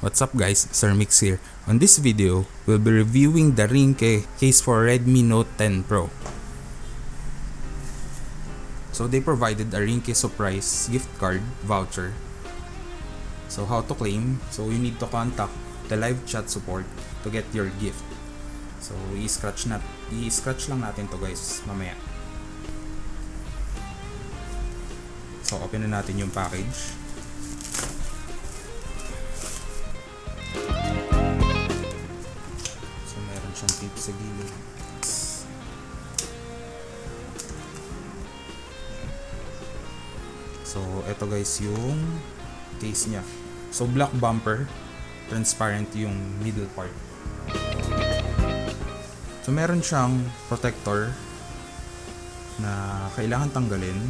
What's up guys, Sir Mix here. On this video, we'll be reviewing the RINGKE case for Redmi Note 10 Pro. So they provided a RINGKE surprise gift card voucher. So how to claim? So you need to contact the live chat support to get your gift. So i-scratch lang natin to guys mamaya. So open na natin yung package. Siyang tape sa gilid. So eto guys yung case nya. So black bumper, transparent yung middle part. So meron siyang protector na kailangan tanggalin.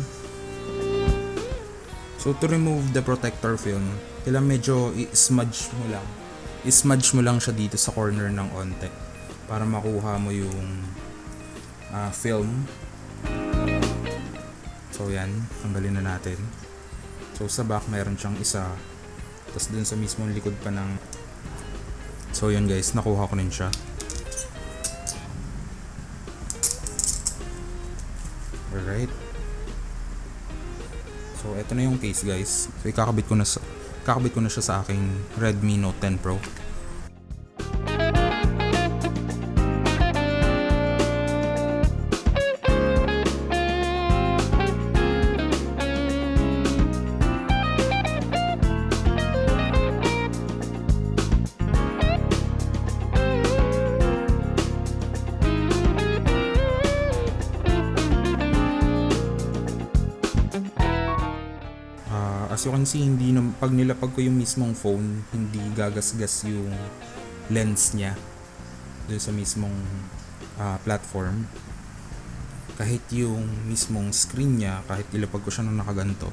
So to remove the protector film, kailangan medyo i-smudge mo lang siya dito sa corner ng onte para makuha mo yung film. So yan, tanggalin na natin. So sa back meron siyang isa, tapos dun sa mismong likod pa ng... So yan guys, nakuha ko rin siya. Alright. So eto na yung case guys. So kakabit ko na siya sa aking Redmi Note 10 Pro. As you can see, pag nilapag ko yung mismong phone, hindi gagasgas yung lens niya doon sa mismong platform. Kahit yung mismong screen niya, kahit ilapag ko siya ng nakaganto,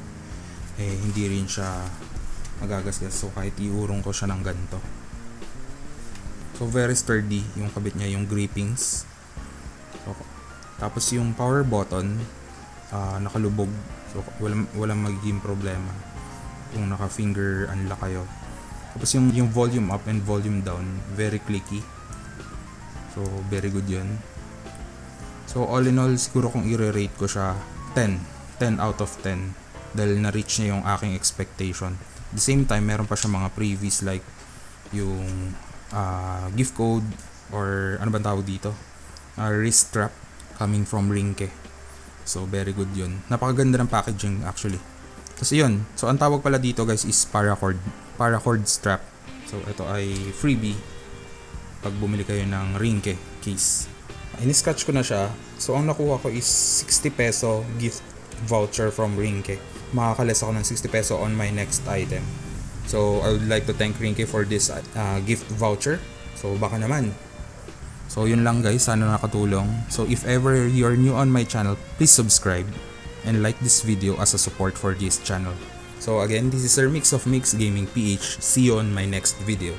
hindi rin siya magagasgas. So kahit iurong ko siya ng ganto. So very sturdy yung kabit niya, yung grippings. So, tapos yung power button, nakalubog. So walang magiging problema kung naka finger unlock kayo. Tapos yung volume up and volume down, very clicky. So very good yun. So all in all, siguro kung i-rate ko siya 10 out of 10 dahil na-reach niya yung aking expectation. At the same time, meron pa siya mga previous like yung gift code or ano bang tawag dito, wrist strap coming from RINGKE. So very good yun. Napakaganda ng packaging actually. Tapos yun. So ang tawag pala dito guys is paracord strap. So ito ay freebie pag bumili kayo ng RINGKE case. Ini-scratch ko na siya. So ang nakuha ko is 60 peso gift voucher from RINGKE. Makakalas ako ng 60 peso on my next item. So I would like to thank RINGKE for this gift voucher. So baka naman. So yun lang guys, sana nakatulong. So if ever you're new on my channel, please subscribe and like this video as a support for this channel. So again, this is Sir Mix of mixgamingph. See you on my next video.